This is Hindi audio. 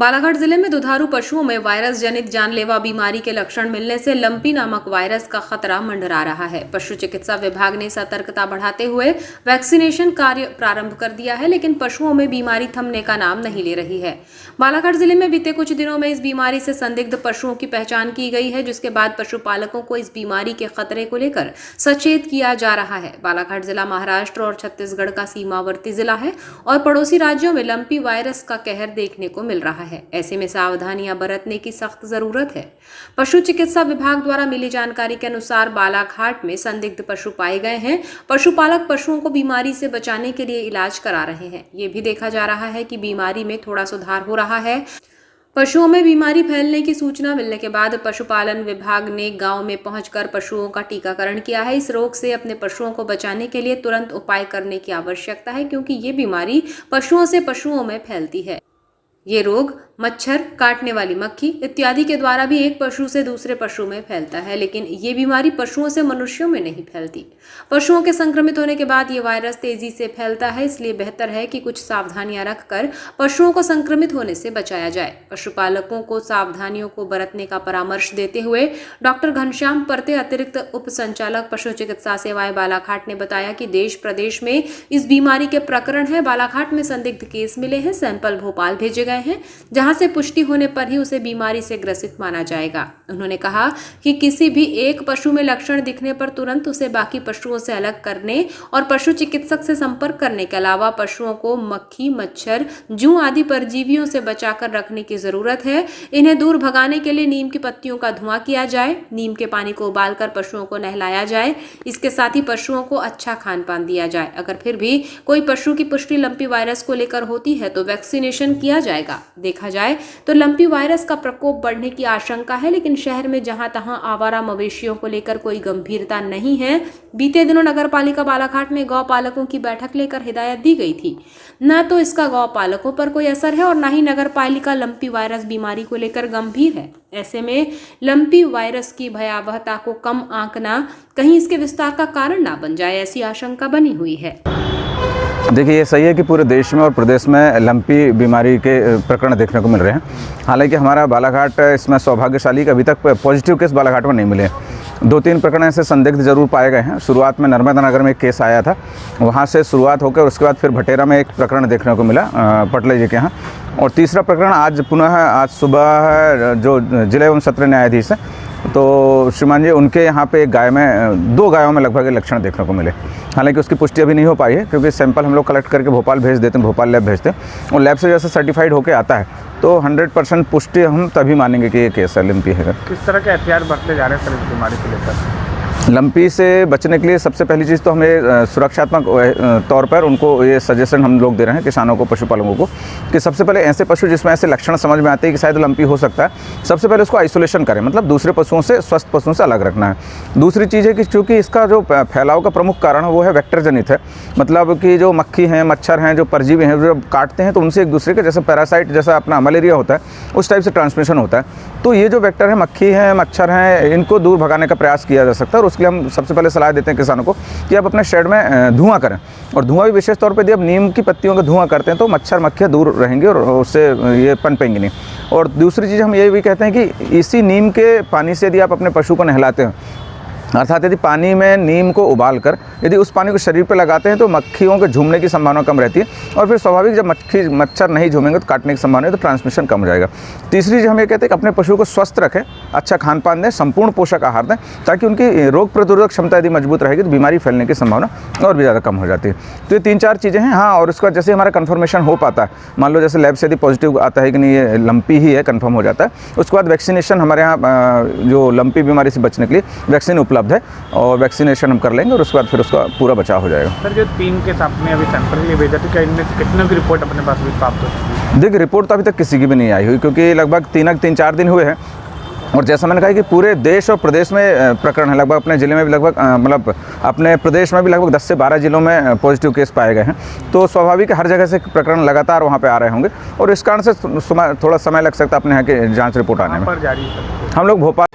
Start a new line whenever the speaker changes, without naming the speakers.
बालाघाट जिले में दुधारू पशुओं में वायरस जनित जानलेवा बीमारी के लक्षण मिलने से लंपी नामक वायरस का खतरा मंडरा रहा है। पशु चिकित्सा विभाग ने सतर्कता बढ़ाते हुए वैक्सीनेशन कार्य प्रारंभ कर दिया है, लेकिन पशुओं में बीमारी थमने का नाम नहीं ले रही है। बालाघाट जिले में बीते कुछ दिनों में इस बीमारी से संदिग्ध पशुओं की पहचान की गई है, जिसके बाद पशुपालकों को इस बीमारी के खतरे को लेकर सचेत किया जा रहा है। बालाघाट जिला महाराष्ट्र और छत्तीसगढ़ का सीमावर्ती जिला है और पड़ोसी राज्यों में लंपी वायरस का कहर देखने को मिल रहा है। ऐसे में सावधानियां बरतने की सख्त जरूरत है। पशु चिकित्सा विभाग द्वारा मिली जानकारी के अनुसार बालाघाट में संदिग्ध पशु पाए गए हैं। पशुपालक पशुओं को बीमारी से बचाने के लिए इलाज करा रहे हैं। ये भी देखा जा रहा है कि बीमारी में थोड़ा सुधार हो रहा है। पशुओं में बीमारी फैलने की सूचना मिलने के बाद पशुपालन विभाग ने गांव में पहुंचकर पशुओं का टीकाकरण किया है। इस रोग से अपने पशुओं को बचाने के लिए तुरंत उपाय करने की आवश्यकता है, क्योंकि ये बीमारी पशुओं से पशुओं में फैलती है। ये रोग मच्छर, काटने वाली मक्खी इत्यादि के द्वारा भी एक पशु से दूसरे पशु में फैलता है, लेकिन ये बीमारी पशुओं से मनुष्यों में नहीं फैलती। पशुओं के संक्रमित होने के बाद ये वायरस तेजी से फैलता है, इसलिए बेहतर है कि कुछ सावधानियां रखकर पशुओं को संक्रमित होने से बचाया जाए। पशुपालकों को सावधानियों को बरतने का परामर्श देते हुए डॉक्टर घनश्याम परते, अतिरिक्त उप संचालक पशु चिकित्सा सेवाएं बालाघाट ने बताया कि देश प्रदेश में इस बीमारी के प्रकरण है। बालाघाट में संदिग्ध केस मिले हैं, सैंपल भोपाल भेजे गए हैं, जहां से पुष्टि होने पर ही उसे बीमारी से ग्रसित माना जाएगा। उन्होंने कहा कि किसी भी एक पशु में लक्षण दिखने पर तुरंत उसे बाकी पशुओं से अलग करने और पशु चिकित्सक से संपर्क करने के अलावा पशुओं को मक्खी, मच्छर, जूं आदि परजीवियों से बचाकर रखने की जरूरत है। इन्हें दूर भगाने के लिए नीम की पत्तियों का धुआं किया जाए, नीम के पानी को उबालकर पशुओं को नहलाया जाए। इसके साथ ही पशुओं को अच्छा खान पान दिया जाए। अगर फिर भी कोई पशु की पुष्टि लंपी वायरस को लेकर होती है तो वैक्सीनेशन किया जाएगा। देखा जाए तो लंपी वायरस का प्रकोप बढ़ने की आशंका है, लेकिन शहर में जहां तहां आवारा मवेशियों को लेकर कोई गंभीरता नहीं है। बीते दिनों नगर पालिका बालाघाट में गौ पालकों की बैठक लेकर हिदायत दी गई थी। न तो इसका गौ पालकों पर कोई असर है और न ही नगर पालिका लंपी वायरस बीमारी को लेकर गंभीर है। ऐसे में लंपी वायरस की भयावहता को कम आंकना कहीं इसके विस्तार का कारण ना बन जाए, ऐसी आशंका बनी हुई है।
देखिए, ये सही है कि पूरे देश में और प्रदेश में लंपी बीमारी के प्रकरण देखने को मिल रहे हैं। हालांकि हमारा बालाघाट इसमें सौभाग्यशाली कि अभी तक पॉजिटिव केस बालाघाट में नहीं मिले। 2-3 प्रकरण ऐसे संदिग्ध जरूर पाए गए हैं। शुरुआत में नर्मदा नगर में एक केस आया था, वहाँ से शुरुआत होकर उसके बाद फिर भटेरा में एक प्रकरण देखने को मिला पटले जी के यहाँ, और तीसरा प्रकरण आज सुबह जो जिला एवं सत्र न्यायाधीश हैं तो श्रीमान जी, उनके यहाँ पे एक गाय में 2 गायों में लगभग लक्षण देखने को मिले। हालांकि उसकी पुष्टि अभी नहीं हो पाई है, क्योंकि सैंपल हम लोग कलेक्ट करके भोपाल भेज देते हैं, भोपाल लैब भेजते हैं, और लैब से जैसे सर्टिफाइड होके आता है तो 100% पुष्टि हम तभी मानेंगे कि ये केस लंपी है।
किस तरह के एहतियात बरते जा रहे हैं सर इस बीमारी को लेकर?
लंपी से बचने के लिए सबसे पहली चीज़ तो हमें सुरक्षात्मक तौर पर उनको ये सजेशन हम लोग दे रहे हैं किसानों को, पशुपालकों को, कि सबसे पहले ऐसे पशु जिसमें ऐसे लक्षण समझ में आते हैं कि शायद लंपी हो सकता है, सबसे पहले उसको आइसोलेशन करें, मतलब दूसरे पशुओं से, स्वस्थ पशुओं से अलग रखना है। दूसरी चीज़ है कि चूँकि इसका जो फैलाव का प्रमुख कारण है वो है वेक्टर जनित है, मतलब कि जो मक्खी हैं, मच्छर हैं, जो परजीवी हैं, जो काटते हैं तो उनसे एक दूसरे के, जैसे पैरासाइट जैसा अपना मलेरिया होता है उस टाइप से ट्रांसमिशन होता है। तो ये जो वेक्टर है, मक्खी हैं, मच्छर हैं, इनको दूर भगाने का प्रयास किया जा सकता है, और उसके लिए हम सबसे पहले सलाह देते हैं किसानों को कि आप अपने शेड में धुआं करें, और धुआं भी विशेष तौर पे यदि आप नीम की पत्तियों का धुआं करते हैं तो मच्छर मक्खियाँ दूर रहेंगे और उससे ये पनपेंगे नहीं। और दूसरी चीज़ हम ये भी कहते हैं कि इसी नीम के पानी से यदि आप अपने पशु को नहलाते हैं, अर्थात यदि पानी में नीम को उबालकर यदि उस पानी को शरीर पर लगाते हैं तो मक्खियों के झूमने की संभावना कम रहती है, और फिर स्वाभाविक जब मच्छर नहीं झूमेंगे तो काटने की संभावना है, तो ट्रांसमिशन कम हो जाएगा। तीसरी चीज़ हम ये कहते हैं कि अपने पशुओं को स्वस्थ रखें, अच्छा खान पान दें, संपूर्ण पोषक आहार दें, ताकि उनकी रोग प्रतिरोधक क्षमता यदि मजबूत रहेगी तो बीमारी फैलने की संभावना और भी ज़्यादा कम हो जाती है। तो ये 3-4 चीज़ें हैं। हाँ, और उसके बाद जैसे हमारा कन्फर्मेशन हो पाता है, मान लो जैसे लैब से यदि पॉजिटिव आता है कि नहीं ये लंपी ही है, कन्फर्म हो जाता है, उसके बाद वैक्सीनेशन हमारे यहाँ जो लंपी बीमारी से बचने के लिए वैक्सीन उपलब्ध है, और वैक्सीनेशन हम कर लेंगे और उसके बाद फिर उसका पूरा बचाव हो जाएगा।
सर, जो 3 केस आपने अभी सैंपल के लिए भेजा तो क्या इनमें से कितनों की रिपोर्ट अपने पास भी प्राप्त हो चुकी है?
देखिए, रिपोर्ट तो अभी तक किसी की भी नहीं आई हुई, क्योंकि लगभग 3-4 दिन हुए हैं, और जैसा मैंने कहा कि पूरे देश और प्रदेश में प्रकरण है। लगभग अपने ज़िले में भी लगभग मतलब अपने प्रदेश में भी लगभग 10 से 12 जिलों में पॉजिटिव केस पाए गए हैं। तो स्वाभाविक हर जगह से प्रकरण लगातार वहाँ पे आ रहे होंगे, और इस कारण से थोड़ा समय लग सकता है अपने यहाँ के जाँच रिपोर्ट आने में।
जारी
हम लोग भोपाल